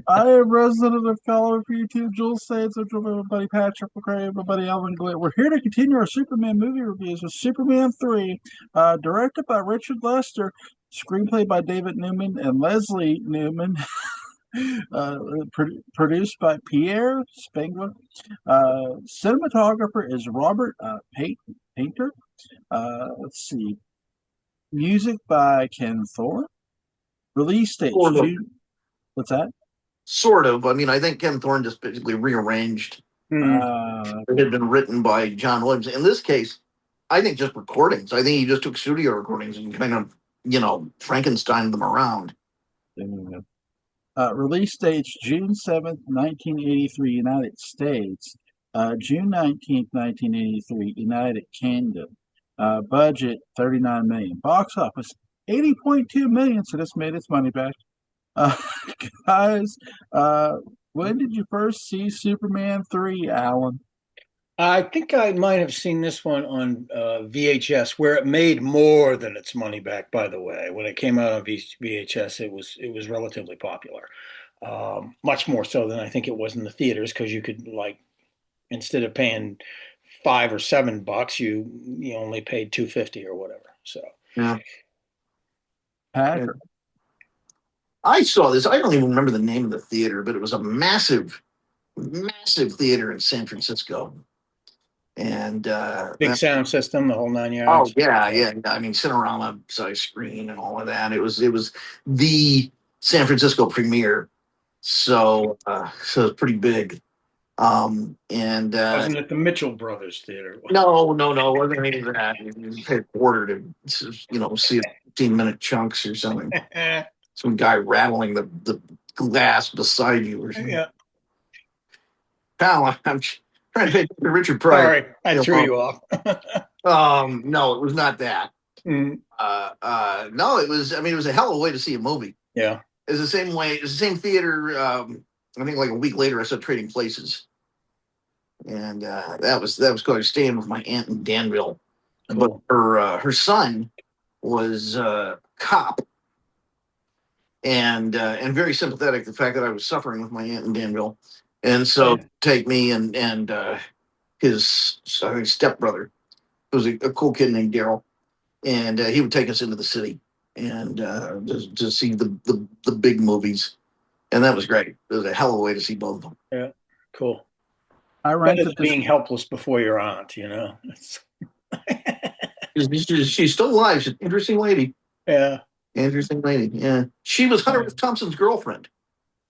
I am resident of Colorado for YouTube, Jules Saints, I'm joined by my buddy Patrick McCray, my buddy Alvin Glint. We're here to continue our Superman movie reviews with Superman 3, directed by Richard Lester, screenplay by David Newman and Leslie Newman, uh, produced by Pierre Spengler. Cinematographer is Robert Painter. Let's see. Music by Ken Thorne. Release date Sort of. June. What's that? Sort of. I mean, I think Ken Thorne just basically rearranged. Hmm. It had been written by John Williams. In this case, I think just recordings. I think he just took studio recordings and kind of, Frankenstein them around. Release dates June 7th, 1983, United States. June 19th, 1983, United Kingdom. Budget 39 million. Box office 80.2 million. So this made its money back. Uh, guys, when did you first see Superman 3, Alan? I think I might have seen this one on VHS, where it made more than its money back. By the way, when it came out on VHS, it was relatively popular, much more so than I think it was in the theaters, because you could, like, instead of paying $5 or $7, you only paid $2.50 or whatever. So Yeah. Patrick. I saw this. I don't even remember the name of the theater, but it was a massive, massive theater in San Francisco. And big sound system, the whole nine oh yards. yeah, yeah. I mean, Cinerama size screen and all of that. It was the San Francisco premiere. So it's pretty big. And Wasn't it the Mitchell Brothers Theater? no, it wasn't any of that. You paid a quarter to see it 15-minute chunks or something. Some guy rattling the glass beside you or something. Yeah. Pal, I'm trying to pay Richard Pryor. Sorry, I threw you off. No, it was not that. Mm. No, it was. I mean, it was a hell of a way to see a movie. Yeah. It's the same way. It's the same theater. I think like a week later, I saw Trading Places, and that was going to staying with my aunt in Danville, Cool. but her son was a cop, and very sympathetic to the fact that I was suffering with my aunt in Danville, and so take me and his I think stepbrother, who was a cool kid named Daryl, and he would take us into the city and to see the big movies, and that was great. It was a hell of a way to see both of them. Yeah, cool. I Better than rented being helpless before your aunt, She's still alive. She's an interesting lady. Yeah. Interesting lady. Yeah. She was Hunter S. Thompson's girlfriend.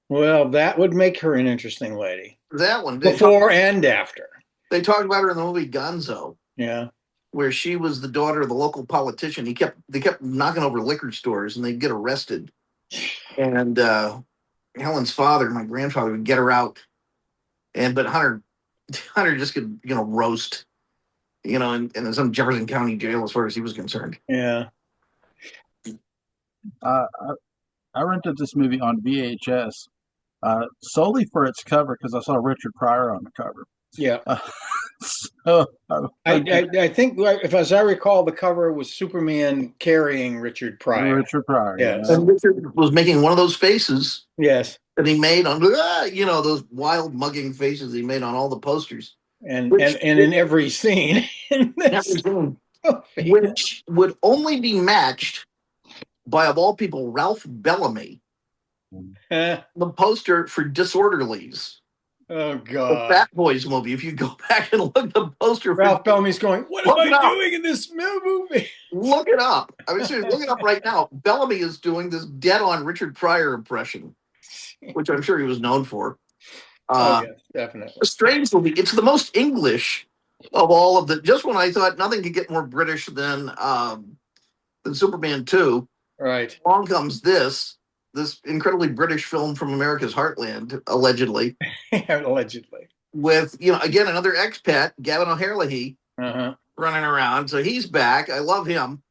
Well, that would make her an interesting lady. That one. Before and after. They talked about her in the movie Gonzo. Yeah. Where she was the daughter of the local politician. They kept knocking over liquor stores and they'd get arrested. And Helen's father, my grandfather, would get her out. But Hunter just could, roast, in some Jefferson County jail as far as he was concerned. Yeah. I rented this movie on VHS solely for its cover because I saw Richard Pryor on the cover. Yeah. So I think, as I recall, the cover was Superman carrying Richard Pryor. Richard Pryor. Yes. And Richard was making one of those faces. Yes. That he made on, those wild mugging faces he made on all the posters. And in every scene. Which would only be matched by, of all people, Ralph Bellamy. The poster for Disorderlies. Oh, God. The Fat Boys movie. If you go back and look at the poster, Ralph Bellamy's going, what am I doing in this movie? Look it up. I mean, seriously, look it up right now. Bellamy is doing this dead-on Richard Pryor impression, which I'm sure he was known for. Yeah, definitely. A strange movie. It's the most English of all of the. Just when I thought nothing could get more British than Superman 2, right? Along comes this incredibly British film from America's heartland, allegedly. Allegedly. With again another expat, Gavin O'Herlihy, running around. So he's back. I love him.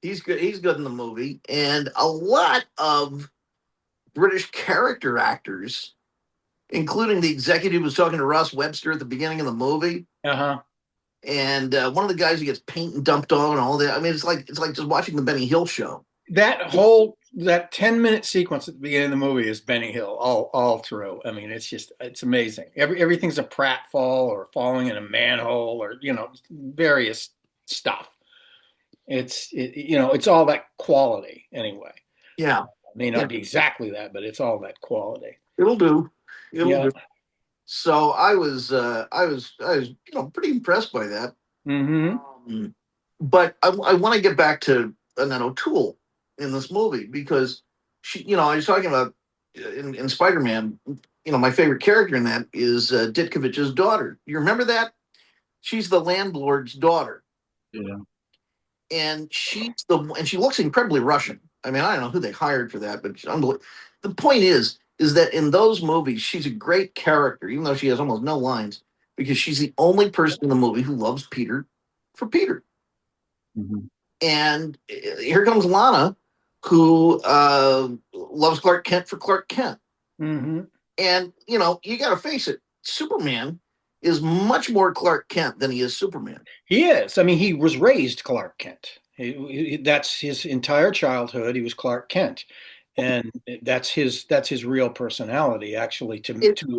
He's good. He's good in the movie, and a lot of British character actors, including the executive who was talking to Ross Webster at the beginning of the movie. And one of the guys who gets paint dumped on and all that. I mean, it's like just watching the Benny Hill show. That whole that 10-minute sequence at the beginning of the movie is Benny Hill all through. I mean, it's amazing. Everything's a pratfall or falling in a manhole or various stuff. It's all that quality anyway. Yeah. It may not be exactly that, but it's all that quality. It'll do. It'll Yeah. do. So I was pretty impressed by that. But I want to get back to Annette O'Toole in this movie because I was talking about in Spider-Man. My favorite character in that is Ditkovich's daughter. You remember that? She's the landlord's daughter. Yeah. And she looks incredibly Russian. I mean, I don't know who they hired for that, but she's unbelievable. The point is that in those movies, she's a great character, even though she has almost no lines, because she's the only person in the movie who loves Peter for Peter. Mm-hmm. And here comes Lana, who loves Clark Kent for Clark Kent. Mm-hmm. And, you got to face it, Superman is much more Clark Kent than he is Superman. He is. I mean, he was raised Clark Kent. That's his entire childhood. He was Clark Kent. And that's his real personality, actually, to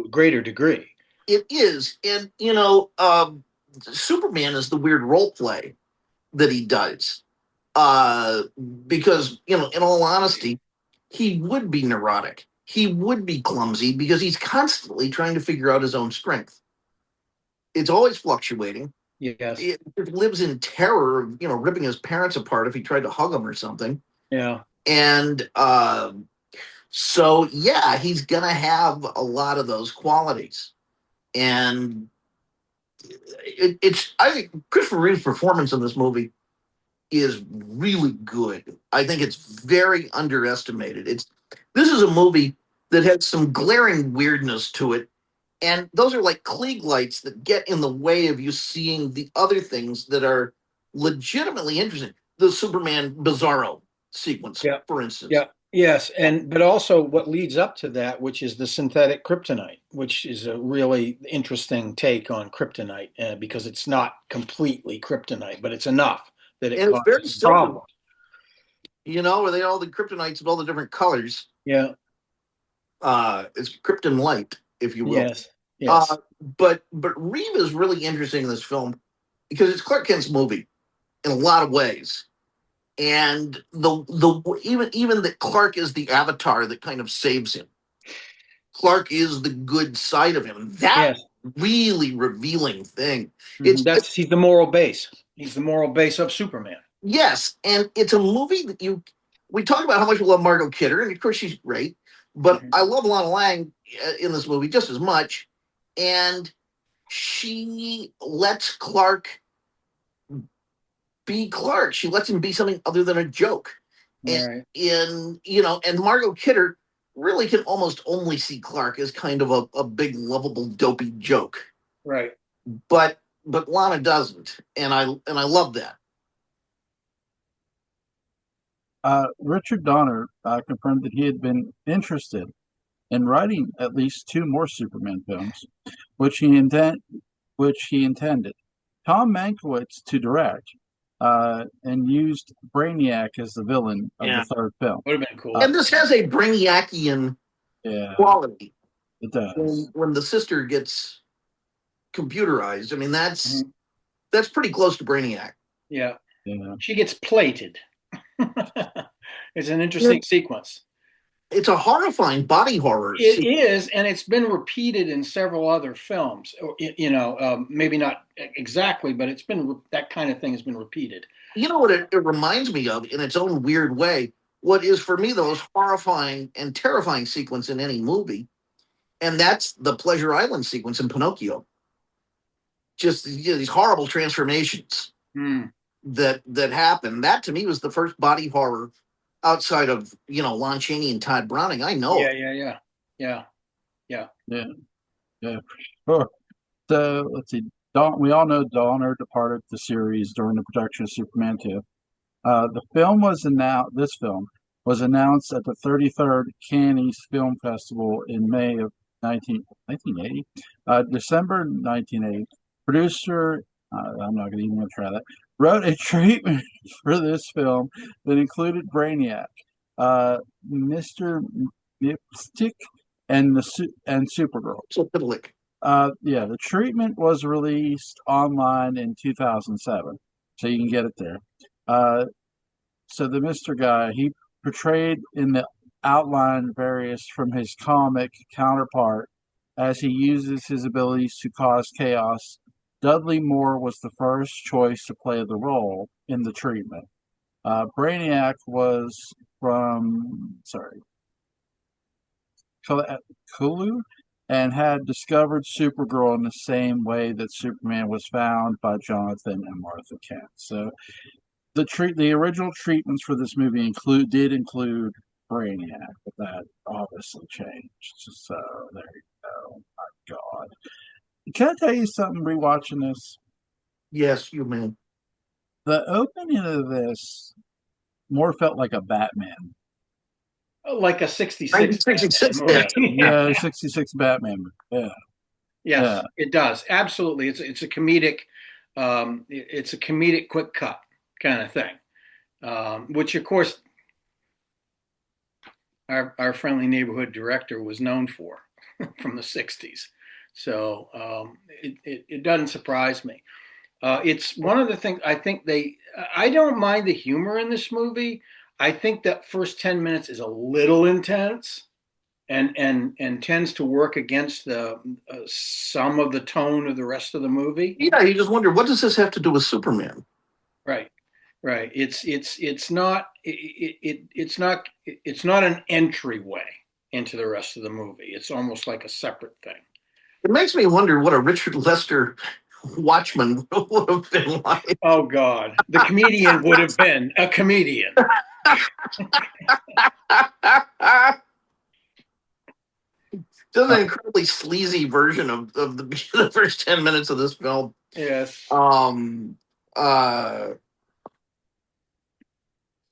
a greater degree. It is. And, Superman is the weird role play that he does. Because, in all honesty, he would be neurotic. He would be clumsy because he's constantly trying to figure out his own strength. It's always fluctuating. Yes. It lives in terror of, ripping his parents apart if he tried to hug them or something. Yeah. And so, yeah, he's going to have a lot of those qualities. And I think Christopher Reeve's performance in this movie is really good. I think it's very underestimated. This is a movie that has some glaring weirdness to it. And those are like Klieg lights that get in the way of you seeing the other things that are legitimately interesting. The Superman Bizarro sequence, for instance. Yeah. Yes, but also what leads up to that, which is the synthetic kryptonite, which is a really interesting take on kryptonite, because it's not completely kryptonite, but it's enough that it causes problems. Where they all the kryptonites of all the different colors. Yeah. It's krypton light, if you will. Yes. But Reeve is really interesting in this film because it's Clark Kent's movie in a lot of ways. And even that Clark is the avatar that kind of saves him. Clark is the good side of him. That's really revealing thing. He's the moral base. He's the moral base of Superman. Yes, and it's a movie that we talk about how much we love Margot Kidder, and of course she's great, but I love Lana Lang in this movie just as much, and she lets Clark be Clark. She lets him be something other than a joke. And and Margot Kidder really can almost only see Clark as kind of a big, lovable, dopey joke. Right. But Lana doesn't, and I love that. Richard Donner confirmed that he had been interested in writing at least 2 more Superman films, which he intended Tom Mankiewicz to direct, and used Brainiac as the villain of the 3rd film. Would have been cool. And this has a Brainiacian quality. It does. When the sister gets computerized, I mean that's pretty close to Brainiac. Yeah. She gets plated. It's an interesting sequence. It's a horrifying body horror. It is, and it's been repeated in several other films. Maybe not exactly, but it's been that kind of thing has been repeated. You know what it reminds me of in its own weird way? What is for me the most horrifying and terrifying sequence in any movie, and that's the Pleasure Island sequence in Pinocchio. Just these horrible transformations that happen. That to me was the first body horror outside of Lon Chaney and Todd Browning. I know. Yeah. Sure. So let's see. We all know Donner departed the series during the production of Superman 2. This film was announced at the 33rd Cannes Film Festival in May of 1980. December 1980. Producer, I'm not going to even try that, wrote a treatment for this film that included Brainiac. Mr. Mipstick, and Supergirl. So Pitlick. Yeah, the treatment was released online in 2007, so you can get it there. So the Mr. Guy, he portrayed in the outline various from his comic counterpart as he uses his abilities to cause chaos. Dudley Moore was the first choice to play the role in the treatment. Brainiac was from, Kulu, and had discovered Supergirl in the same way that Superman was found by Jonathan and Martha Kent. So the original treatments for this movie did include Brainiac, but that obviously changed. So there you go. My God. Can I tell you something rewatching this? Yes, you may. The opening of this more felt like a Batman. Like a 66 66 Batman movie. Yeah, 66 Batman. Yeah. Yes, Yeah. it does. Absolutely. It's a comedic quick cut kind of thing. Which of course our friendly neighborhood director was known for from the 60s. So it doesn't surprise me. It's one of the things I don't mind the humor in this movie. I think that first 10 minutes is a little intense and tends to work against some of the tone of the rest of the movie. Yeah, you just wonder, what does this have to do with Superman? Right. It's not an entryway into the rest of the movie. It's almost like a separate thing. It makes me wonder what a Richard Lester Watchman would have been like. Oh God, the comedian would have been a comedian. Just an incredibly sleazy version of the first 10 minutes of this film. Yes.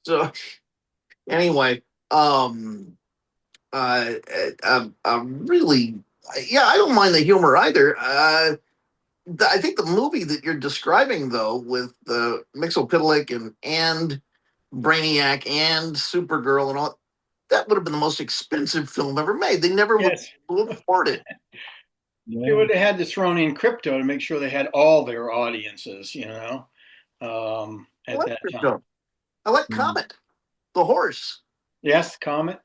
So anyway, really, yeah, I don't mind the humor either. I think the movie that you're describing, though, with the Mxyzptlk and Brainiac and Supergirl and all, that would have been the most expensive film ever made. They never would afford it. They would have had to throw in crypto to make sure they had all their audiences, at that time. I like Comet, the horse. Yes, Comet.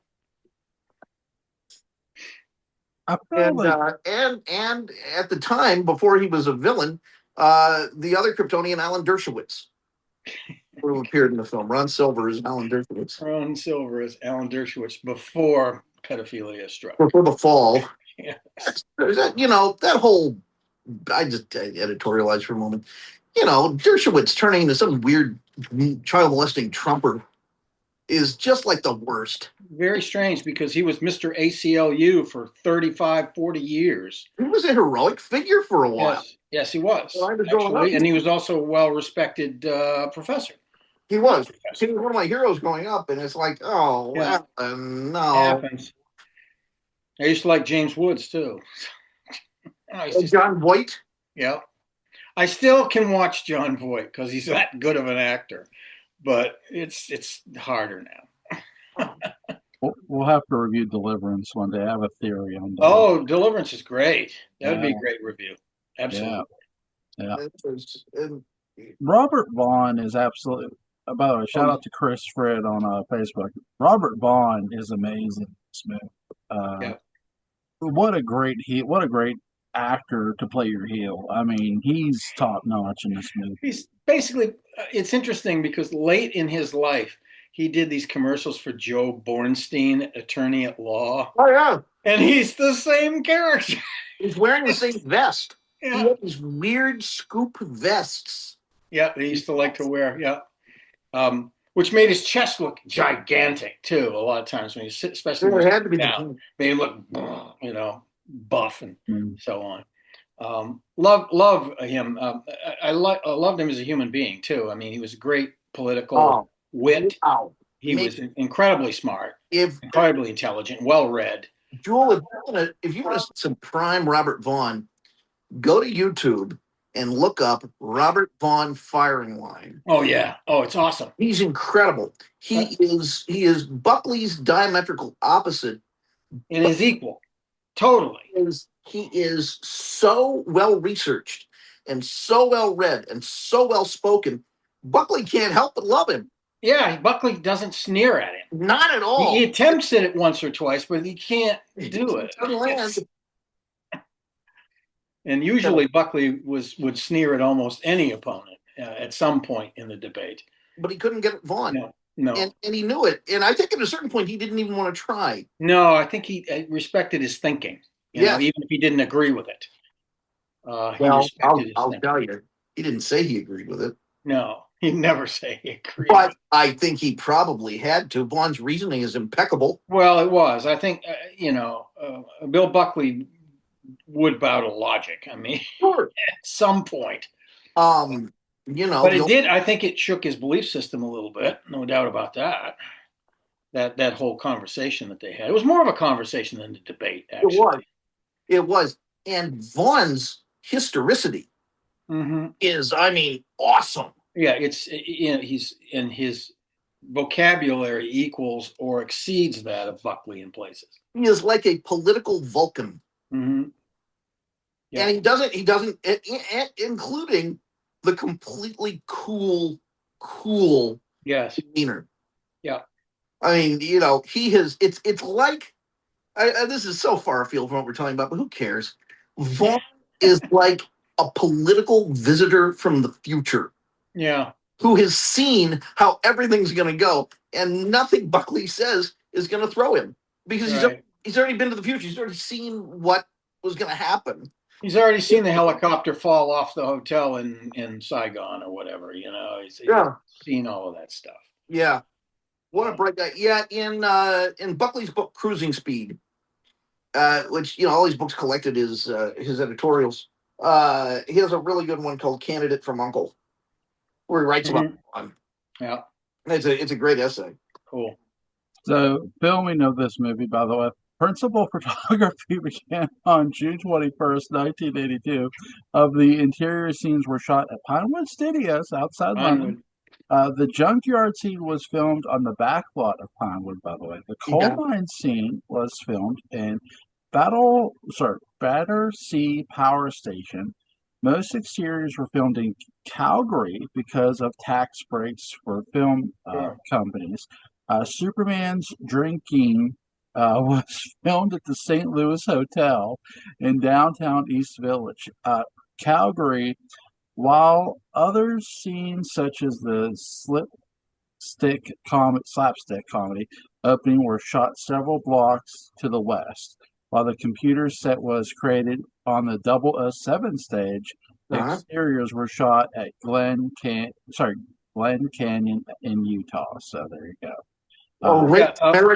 And at the time, before he was a villain, the other Kryptonian, Alan Dershowitz, would have appeared in the film. Ron Silver is Alan Dershowitz. Ron Silver is Alan Dershowitz before pedophilia struck. Before the fall. Yeah. That whole, I just editorialized for a moment. Dershowitz turning into some weird child molesting Trumper is just like the worst. Very strange, because he was Mr. ACLU for 35, 40 years. He was a heroic figure for a while. Yes, he was. Well, and he was also a well-respected professor. He was. He was one of my heroes growing up, and it's like, no. It happens. I used to like James Woods, too. John Voight? Yeah. I still can watch John Voight because he's that good of an actor, but it's harder now. We'll have to review Deliverance one day. I have a theory on that. Oh, Deliverance is great. That would be a great review. Absolutely. Yeah. Robert Vaughn is absolutely. By the way, shout out to Chris Fred on Facebook. Robert Vaughn is amazing. What a great actor to play your heel. I mean, he's top notch in this movie. He's basically. It's interesting because late in his life, he did these commercials for Joe Bornstein, attorney at law. Oh yeah, and he's the same character. He's wearing the same vest. Yeah. He had these weird scoop vests. Yeah, he used to like to wear. Yeah. Which made his chest look gigantic too. A lot of times when he especially when he had to be down, made him look, buff and so on. Love him. I loved him as a human being too. I mean, he was a great political wit. Wow. He was incredibly smart, incredibly intelligent, well read. Jewel, if you want to see some prime Robert Vaughn, go to YouTube and look up Robert Vaughn firing line. Oh yeah. Oh, it's awesome. He's incredible. He is Buckley's diametrical opposite. And his equal. Totally. He is so well researched and so well read and so well spoken. Buckley can't help but love him. Yeah, Buckley doesn't sneer at him. Not at all. He attempts it once or twice, but he can't do it. And usually Buckley would sneer at almost any opponent at some point in the debate. But he couldn't get Vaughn. No. And he knew it. And I think at a certain point he didn't even want to try. No, I think he respected his thinking. You know, even if he didn't agree with it. I'll tell you, he didn't say he agreed with it. No, he'd never say he agreed. But I think he probably had to. Vaughn's reasoning is impeccable. Well, it was. I think, Bill Buckley would bow to logic. I mean, sure. At some point. But it did. I think it shook his belief system a little bit. No doubt about that. That whole conversation that they had. It was more of a conversation than a debate, actually. It was. And Vaughn's historicity is, awesome. Yeah, he's in his vocabulary equals or exceeds that of Buckley in places. He is like a political Vulcan. Mm-hmm. Yeah. And he doesn't, including the completely cool demeanor. Yeah. He has, it's like, this is so far afield from what we're talking about, but who cares? Vaughn is like a political visitor from the future. Yeah. Who has seen how everything's going to go, and nothing Buckley says is going to throw him because he's already been to the future. He's already seen what was going to happen. He's already seen the helicopter fall off the hotel in Saigon or whatever. He's seen all of that stuff. Yeah. What a bright guy. Yeah, in Buckley's book Cruising Speed, which all these books collected his editorials. He has a really good one called Candidate from U.N.C.L.E., where he writes about fun. Yeah, it's a great essay. Cool. So, filming of this movie, by the way, principal photography began on June 21st, 1982. Of the interior scenes were shot at Pinewood Studios outside London. The junkyard scene was filmed on the back lot of Pinewood, by the way. The coal mine scene was filmed in Battersea Power Station. Most exteriors were filmed in Calgary because of tax breaks for film companies. Superman's drinking was filmed at the St. Louis Hotel in downtown East Village. Calgary, while other scenes such as the slapstick comedy opening were shot several blocks to the west. While the computer set was created on the 007 stage, the exteriors were shot at Glen Canyon in Utah. So there you go.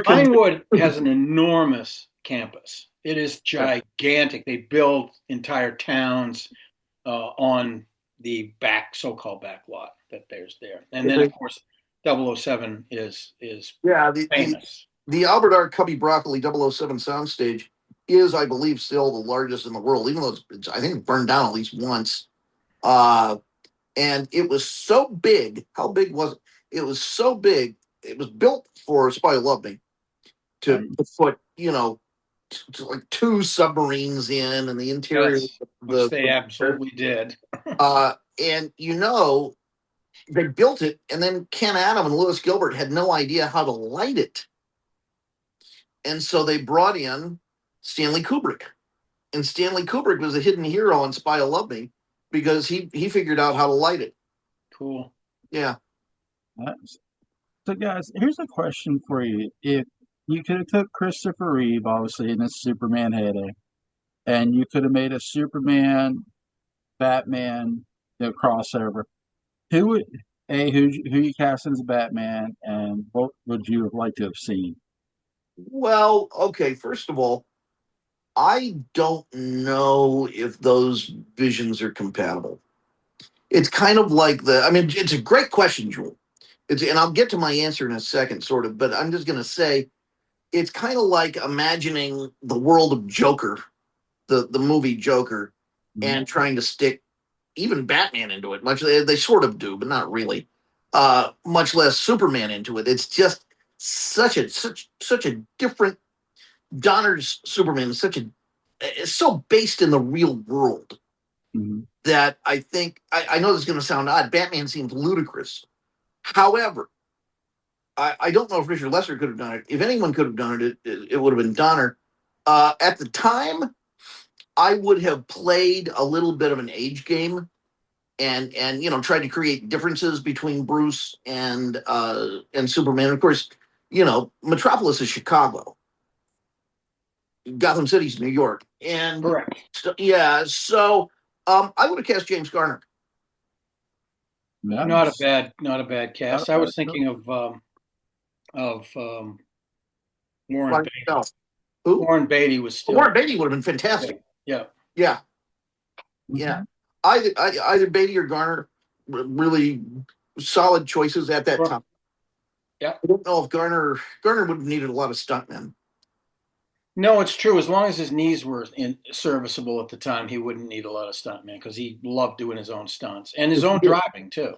Pinewood has an enormous campus. It is gigantic. They build entire towns on the so-called back lot that there's there. And then, of course, 007 is famous. The Albert R. Cubby Broccoli 007 soundstage is, I believe, still the largest in the world, even though it's I think, burned down at least once. And it was so big. How big was it? It was so big. It was built for Spy Who Loved Me to put, like 2 submarines in and the interior. Which they absolutely did. And they built it, and then Ken Adam and Louis Gilbert had no idea how to light it. And so they brought in Stanley Kubrick. And Stanley Kubrick was a hidden hero on Spy Who Loved Me because he figured out how to light it. Cool. Yeah. So, guys, here's a question for you. If you could have took Christopher Reeve, obviously, in his Superman heyday, and you could have made a Superman, Batman, crossover, who you cast as Batman, and what would you have liked to have seen? Well, okay, first of all, I don't know if those visions are compatible. It's kind of like it's a great question, Jewel. And I'll get to my answer in a second, sort of, but I'm just going to say it's kind of like imagining the world of Joker, the movie Joker, and trying to stick even Batman into it. Much they sort of do, but not really. Much less Superman into it. It's just such a different. Donner's Superman is so based in the real world that I think I know this is going to sound odd. Batman seems ludicrous. However, I don't know if Richard Lester could have done it. If anyone could have done it, it would have been Donner. At the time, I would have played a little bit of an age game and tried to create differences between Bruce and Superman. Of course, Metropolis is Chicago. Gotham City's New York. And correct. So I would have cast James Garner. Nice. Not a bad cast. I was thinking of Warren Beatty. Who? Warren Beatty was still. Warren Beatty would have been fantastic. Yeah. Either Beatty or Garner, really solid choices at that time. Yeah. I don't know if Garner would have needed a lot of stuntmen. No, it's true. As long as his knees were serviceable at the time, he wouldn't need a lot of stuntmen because he loved doing his own stunts and his own driving too.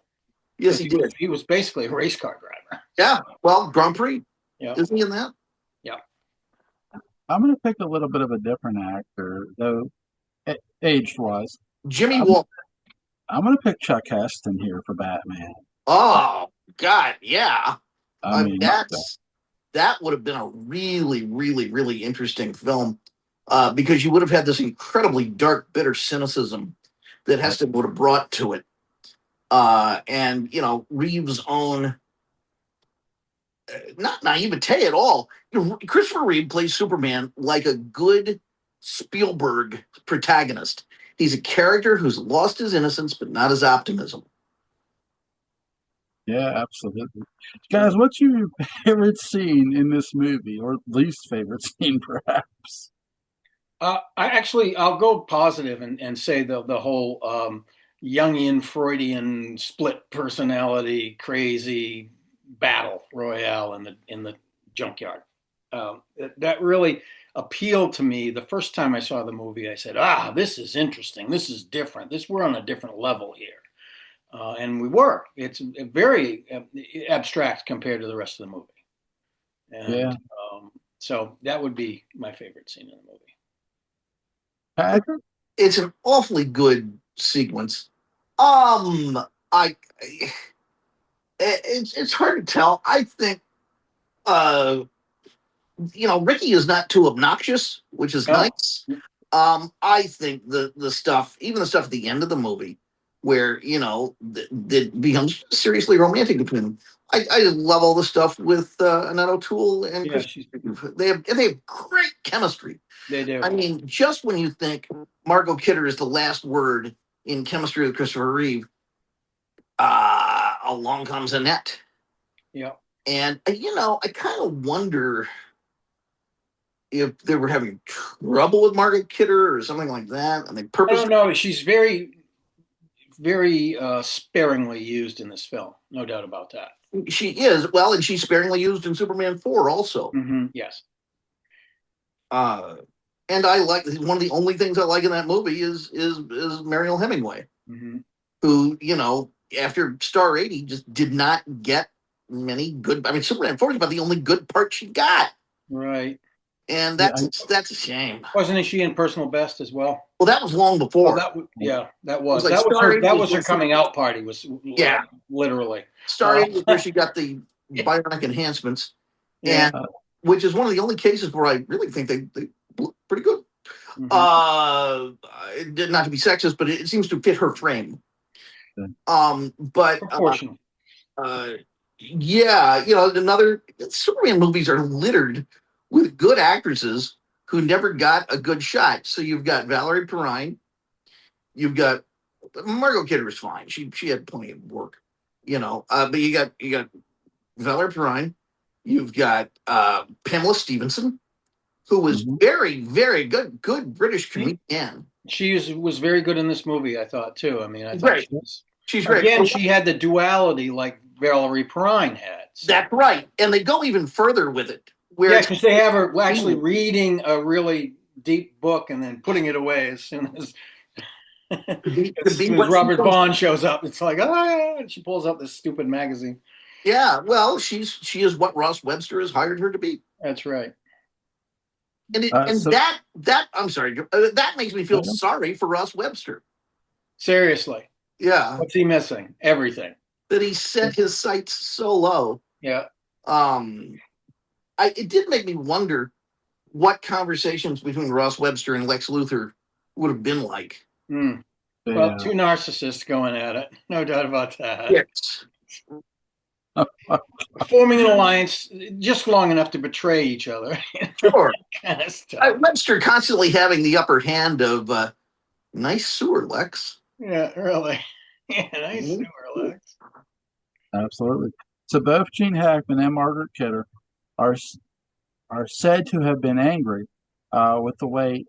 Yes, he did. He was basically a race car driver. Yeah. Well, Grand Prix. Yeah. Isn't he in that? Yeah. I'm going to pick a little bit of a different actor, though, age-wise. Jimmy Wall. I'm going to pick Chuck Heston here for Batman. Oh God, yeah. I mean, that would have been a really, really, really interesting film because you would have had this incredibly dark, bitter cynicism that Heston would have brought to it. And Reeves' own, not naivete at all. Christopher Reeve plays Superman like a good Spielberg protagonist. He's a character who's lost his innocence, but not his optimism. Yeah, absolutely. Guys, what's your favorite scene in this movie, or least favorite scene, perhaps? I'll go positive and say the whole Jungian Freudian split personality crazy battle royale in the junkyard. That really appealed to me. The first time I saw the movie, I said, this is interesting. This is different. We're on a different level here. And we were. It's very abstract compared to the rest of the movie. And so that would be my favorite scene in the movie. Patrick? It's an awfully good sequence. It's hard to tell. I think Ricky is not too obnoxious, which is nice. I think the stuff, even the stuff at the end of the movie, where that becomes seriously romantic between them. I just love all the stuff with Annette O'Toole and they have great chemistry. They do. I mean, just when you think Margot Kidder is the last word in chemistry with Christopher Reeve, along comes Annette. Yeah. And I kind of wonder if they were having trouble with Margot Kidder or something like that, and they purposely. I don't know. She's very, very sparingly used in this film. No doubt about that. She is. Well, and she's sparingly used in Superman 4 also. Mm-hmm. Yes. And I like, one of the only things I like in that movie is Mariel Hemingway, who, after Star 80 just did not get many good. I mean, Superman 4 is about the only good part she got. Right. And that's a shame. Wasn't she in Personal Best as well? Well, that was long before. That was. Like That was her coming out party. Literally. Star 80 is where she got the bionic enhancements, and which is one of the only cases where I really think they look pretty good. Not to be sexist, but it seems to fit her frame. But another Superman movies are littered with good actresses who never got a good shot. So you've got Valerie Perrine, you've got Margot Kidder is fine. She had plenty of work, but you got Valerie Perrine, you've got Pamela Stevenson, who was very, very good British comedian. She was very good in this movie, I thought too. I mean, I thought right. She's great. Again, she had the duality like Valerie Perrine had. So. That's right, and they go even further with it. Because they have her actually reading a really deep book and then putting it away as soon as. Could be When what Robert Bond shows up, it's like, and she pulls out this stupid magazine. Yeah, well, she is what Ross Webster has hired her to be. That's right. And that I'm sorry, that makes me feel sorry for Ross Webster. Seriously. Yeah. What's he missing? Everything. That he set his sights so low. Yeah. It did make me wonder what conversations between Ross Webster and Lex Luthor would have been like. Mm. Well, two narcissists going at it. No doubt about that. Yes. Forming an alliance just long enough to betray each other. Sure. Kind of stuff. Webster constantly having the upper hand of nice sewer, Lex. Yeah, really. Yeah, nice sewer, Lex. Absolutely. So both Gene Hackman and Margaret Kidder are said to have been angry with the way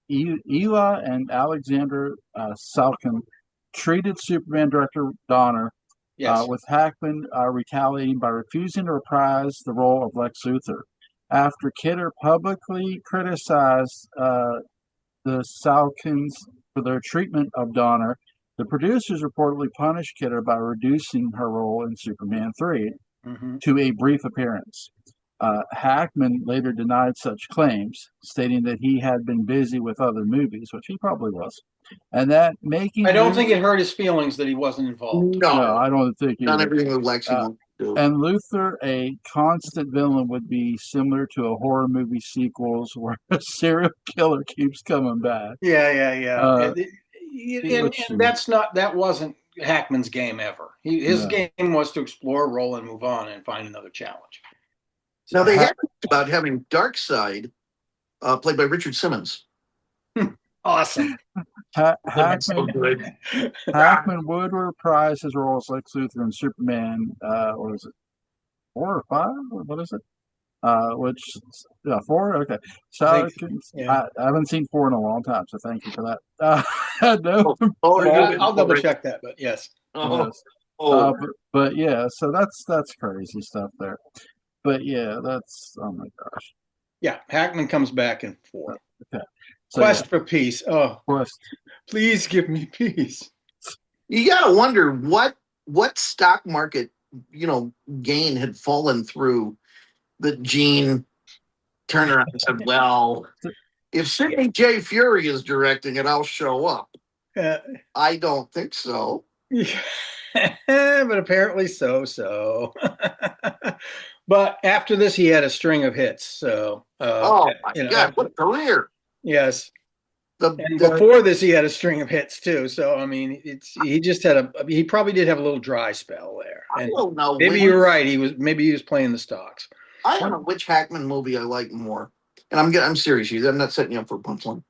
Ela and Alexander Salkin treated Superman director Donner, with Hackman retaliating by refusing to reprise the role of Lex Luthor. After Kidder publicly criticized the Salkins for their treatment of Donner, the producers reportedly punished Kidder by reducing her role in Superman 3 to a brief appearance. Hackman later denied such claims, stating that he had been busy with other movies, which he probably was, and that making. I don't think it hurt his feelings that he wasn't involved. No, I don't think not everything with Lex wanted to do. And Luthor, a constant villain, would be similar to a horror movie sequels where a serial killer keeps coming back. Yeah. And that wasn't Hackman's game ever. His game was to explore a role and move on and find another challenge. Now, they had talked about having Darkseid played by Richard Simmons. Awesome. Hackman would reprise his role as Lex Luthor in Superman, what is it, 4 or 5? What is it? 4? Okay. So I haven't seen 4 in a long time, so thank you for that. I'll double check that, but yes. But yeah, so that's crazy stuff there. But yeah, that's, oh my gosh. Yeah, Hackman comes back in 4. Okay. So, Quest for peace. Oh, Quest. Please give me peace. You gotta wonder what stock market gain had fallen through that Gene turned around and said, "Well, if Sidney J. Fury is directing it, I'll show up." I don't think so. But apparently so. But after this, he had a string of hits. So, oh my God, what a career! Yes. Before this, he had a string of hits too. So, I mean, he probably did have a little dry spell there. And I don't know. Maybe you're right. He was playing the stocks. I don't know which Hackman movie I like more. And I'm serious, you. I'm not setting you up for a punchline.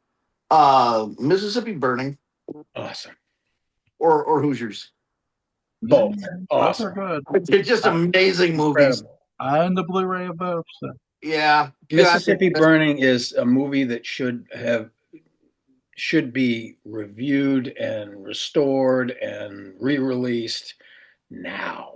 Mississippi Burning. Awesome. Or Hoosiers. Both. Awesome. Good. They're just amazing movies. Incredible. I own the Blu-ray of both. So. Yeah. Mississippi Burning is a movie that should be reviewed and restored and re-released now.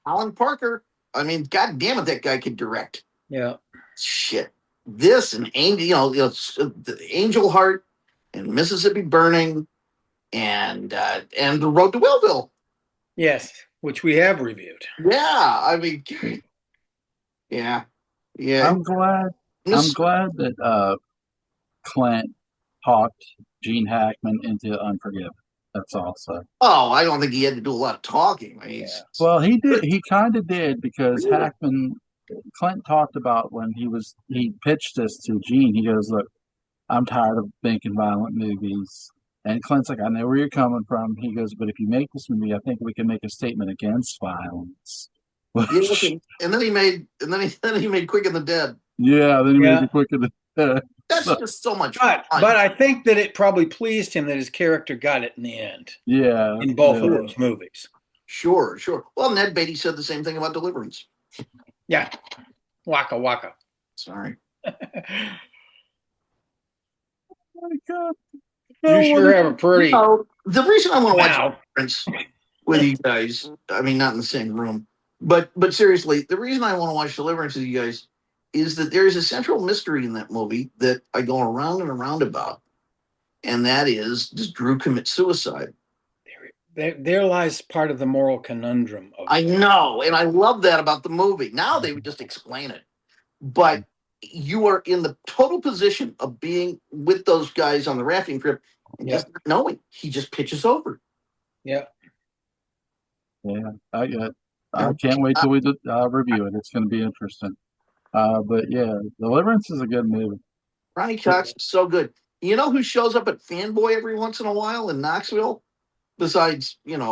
Alan Parker. I mean, God damn it, that guy could direct. Yeah. Shit. This and Angel, the Angel Heart and Mississippi Burning and The Road to Willville. Yes, which we have reviewed. Yeah, I mean, yeah. I'm glad that Clint talked Gene Hackman into Unforgiven. That's all. So. Oh, I don't think he had to do a lot of talking. I mean, Well, he did. He kind of did because Clint talked about when he pitched this to Gene. He goes, "Look, I'm tired of making violent movies." And Clint's like, "I know where you're coming from." He goes, "But if you make this movie, I think we can make a statement against violence." And then he made Quick and the Dead. Yeah, then he made Quick and the Dead. That's just so much fun. But I think that it probably pleased him that his character got it in the end. Yeah. In both of those movies. Sure. Well, Ned Beatty said the same thing about Deliverance. Yeah. Waka waka. Sorry. Oh my God. You sure have a pretty. The reason I want to watch Deliverance with you guys, I mean, not in the same room, but seriously, the reason I want to watch Deliverance with you guys is that there is a central mystery in that movie that I go around and around about. and that is, does Drew commit suicide? There lies part of the moral conundrum of I know, and I love that about the movie. Now they would just explain it, but you are in the total position of being with those guys on the rafting trip and just not knowing. He just pitches over. Yeah. Yeah, I can't wait till we review it. It's going to be interesting. But yeah, Deliverance is a good movie. Ronnie Cox is so good. You know who shows up at Fanboy every once in a while in Knoxville? Besides, the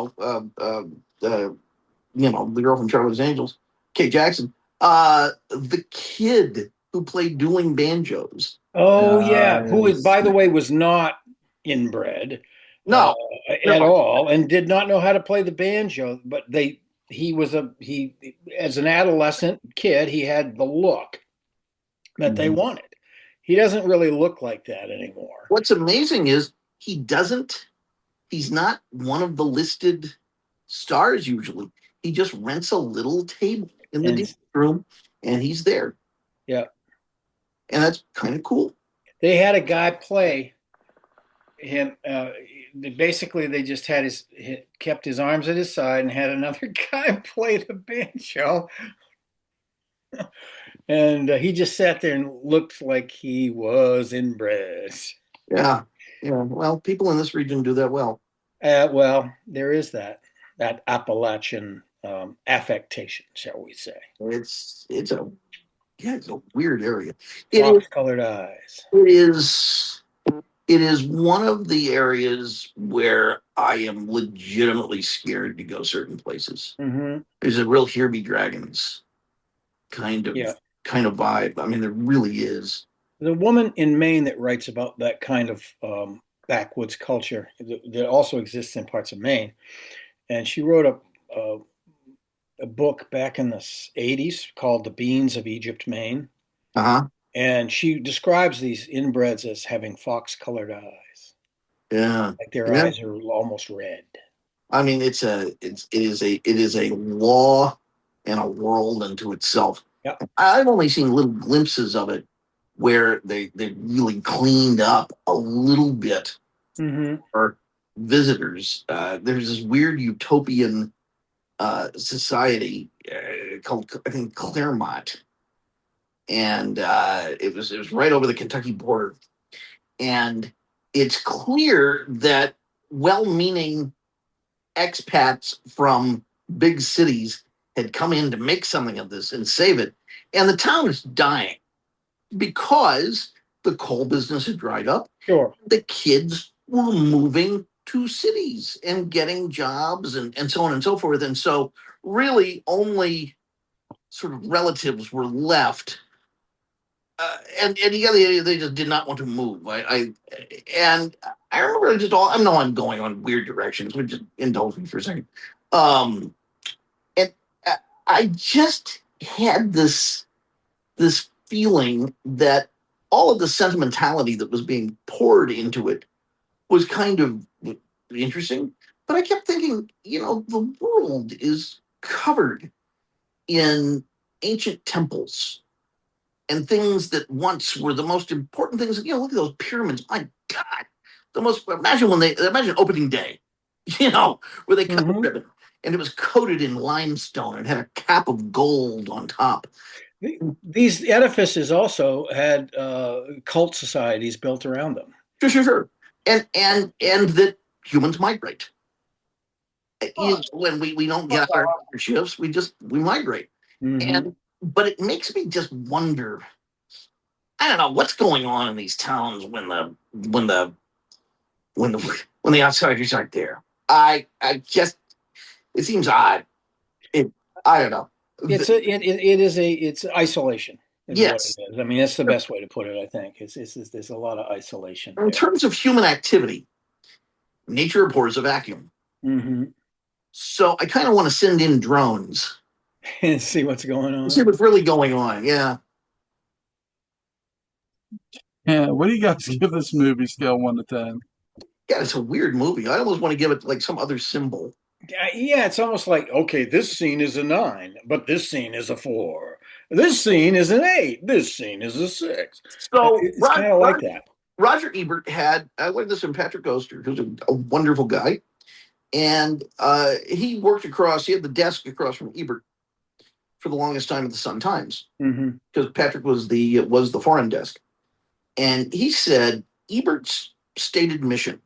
girl from Charlie's Angels, Kate Jackson, the kid who played dueling banjos. Oh yeah, who, by the way, was not inbred No, at all, and did not know how to play the banjo. But he as an adolescent kid, he had the look that they wanted. He doesn't really look like that anymore. What's amazing is he's not one of the listed stars usually. He just rents a little table in the room and he's there. Yeah. And that's kind of cool. They had a guy play him. Basically, they just kept his arms at his side and had another guy play the banjo. And he just sat there and looked like he was inbred. Yeah. Yeah. Well, people in this region do that well. Well, there is that Appalachian affectation, shall we say. It's a weird area. Fox-colored eyes. It is one of the areas where I am legitimately scared to go certain places. Mm-hmm. There's a real Here Be Dragons kind of vibe. I mean, there really is. The woman in Maine that writes about that kind of backwoods culture that also exists in parts of Maine, and she wrote a book back in the 80s called The Beans of Egypt, Maine. Uh-huh. And she describes these inbreds as having fox-colored eyes. Yeah. Like their eyes are almost red. I mean, it is a law and a world unto itself. Yep. I've only seen little glimpses of it where they really cleaned up a little bit for visitors. There's this weird utopian society called, I think, Claremont, and it was right over the Kentucky border, and it's clear that well-meaning expats from big cities had come in to make something of this and save it, and the town is dying because the coal business had dried up. Sure. The kids were moving to cities and getting jobs and so on and so forth. And so really only sort of relatives were left. And they just did not want to move. I remember I know I'm going on weird directions, but just indulge me for a second. And I just had this feeling that all of the sentimentality that was being poured into it was kind of interesting. But I kept thinking, the world is covered in ancient temples and things that once were the most important things. Look at those pyramids. My God, imagine opening day, where they cut the ribbon and it was coated in limestone and had a cap of gold on top. These edifices also had cult societies built around them. Sure. And that humans migrate. When we don't get our shifts, we migrate. But it makes me just wonder. I don't know what's going on in these towns when the outsiders aren't there. It seems odd. I don't know. It's isolation. Yes. What it is. I mean, that's the best way to put it, I think. There's a lot of isolation. In terms of human activity, nature abhors a vacuum. Mm-hmm. So I kind of want to send in drones and see what's going on. See what's really going on. Yeah. Yeah. What do you guys give this movie scale 1 to 10? Yeah, it's a weird movie. I almost want to give it like some other symbol. Yeah, it's almost like, okay, this scene is a 9, but this scene is a 4. This scene is an 8. This scene is a 6. So it's kind of like that. Roger Ebert had, I learned this from Patrick Oster, who's a wonderful guy. And he worked across, he had the desk across from Ebert for the longest time at the Sun Times, because Patrick was the foreign desk. And he said Ebert's stated mission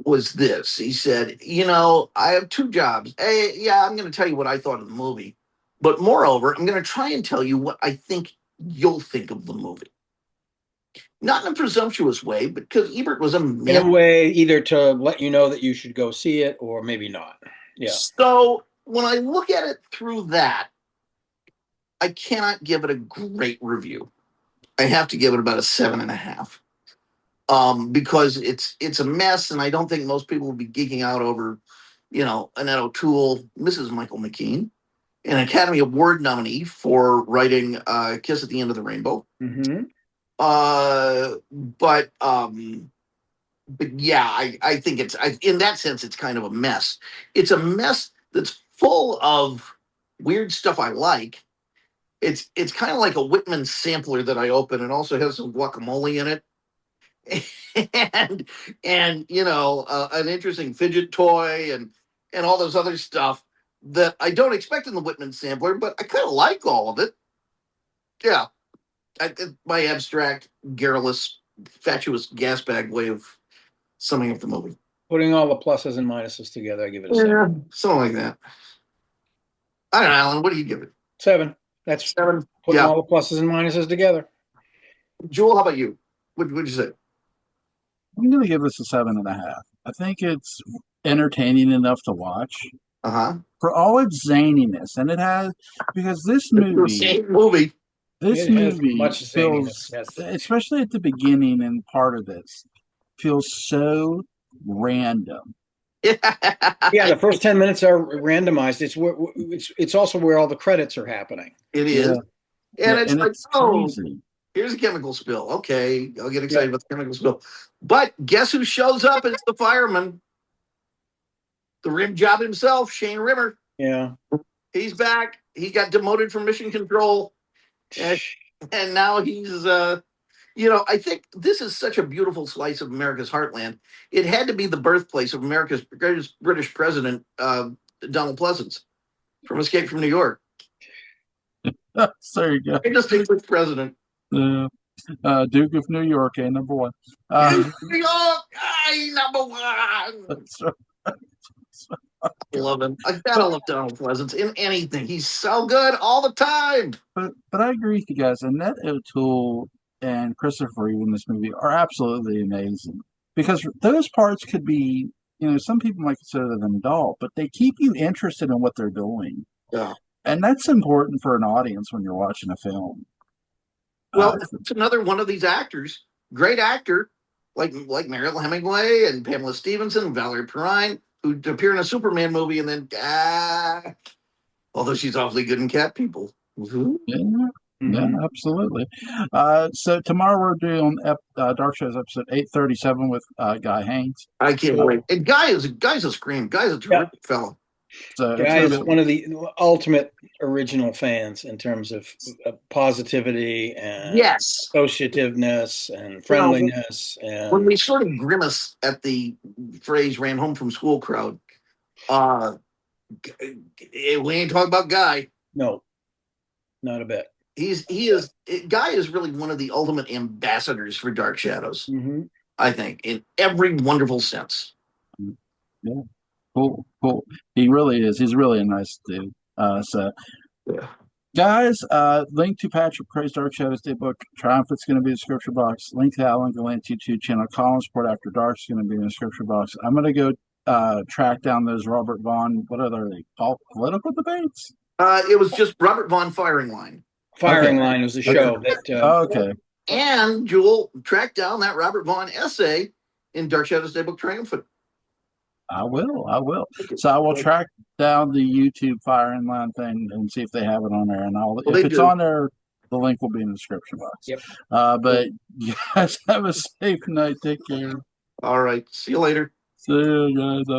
was this. He said, I have two jobs. Hey, yeah, I'm going to tell you what I thought of the movie. But moreover, I'm going to try and tell you what I think you'll think of the movie. Not in a presumptuous way, but because Ebert was a man. In a way, either to let you know that you should go see it or maybe not. Yeah. So when I look at it through that, I cannot give it a great review. I have to give it about a 7.5. Because it's a mess, and I don't think most people will be geeking out over, Annette O'Toole, Mrs. Michael McKean, an Academy Award nominee for writing Kiss at the End of the Rainbow. But yeah, I think in that sense, it's kind of a mess. It's a mess that's full of weird stuff I like. It's kind of like a Whitman sampler that I open, and also has some guacamole in it. and an interesting fidget toy and all those other stuff that I don't expect in the Whitman sampler, but I kind of like all of it. Yeah, my abstract, garrulous, fatuous gas bag way of summing up the movie. Putting all the pluses and minuses together, I give it a 7. Something like that. I don't know, Alan. What do you give it? 7. That's 7. Putting all the pluses and minuses together. Jewel, how about you? What'd you say? I'm going to give this a 7.5. I think it's entertaining enough to watch. For all its zaniness, and it has, because this movie much feels, yes. Especially at the beginning and part of this, feels so random. Yeah, the first 10 minutes are randomized. It's also where all the credits are happening. It is, and it's crazy. Here's a chemical spill. Okay, I'll get excited about the chemical spill. But guess who shows up? It's the fireman. The rim job himself, Shane Rimmer. Yeah. He's back. He got demoted from mission control. And now he's, I think this is such a beautiful slice of America's heartland. It had to be the birthplace of America's greatest British president, Donald Pleasance, from Escape from New York. There you go. Greatest English president. Duke of New York, number one. New York, number one. That's right. I love him. I gotta love Donald Pleasance in anything. He's so good all the time. But I agree with you guys. Annette O'Toole and Christopher Reeve in this movie are absolutely amazing, because those parts could be, some people might consider them adult, but they keep you interested in what they're doing. Yeah, and that's important for an audience when you're watching a film. Well, it's another one of these actors, great actor, like Mariel Hemingway and Pamela Stevenson and Valerie Perrine, who appear in a Superman movie, and then, although she's awfully good in Cat People. Yeah, absolutely. So tomorrow we're doing Dark Shows episode 837 with Guy Haynes. I can't wait. And Guy's a scream. Guy's a terrific fellow. So Guy is one of the ultimate original fans in terms of positivity and associativeness and friendliness. And when we sort of grimace at the phrase "ran home from school" crowd, we ain't talking about Guy. No, not a bit. Guy is really one of the ultimate ambassadors for Dark Shadows. I think, in every wonderful sense. Yeah. Cool. He really is. He's really a nice dude. Guys, link to Patrick McCray's Dark Shadows Day book, Triumph, it's going to be in the description box. Link to Alan Gallant's YouTube channel, Column Sport After Dark, is going to be in the description box. I'm going to go track down those Robert Vaughn, what are they called? Political debates? It was just Robert Vaughn Firing Line. Firing Line was a show that. And Jewel tracked down that Robert Vaughn essay in Dark Shadows Day book, Triumphant. I will. So I will track down the YouTube Firing Line thing and see if they have it on there. And if it's on there, the link will be in the description box. Yep. But you guys have a safe night. Take care. All right. See you later. See you guys.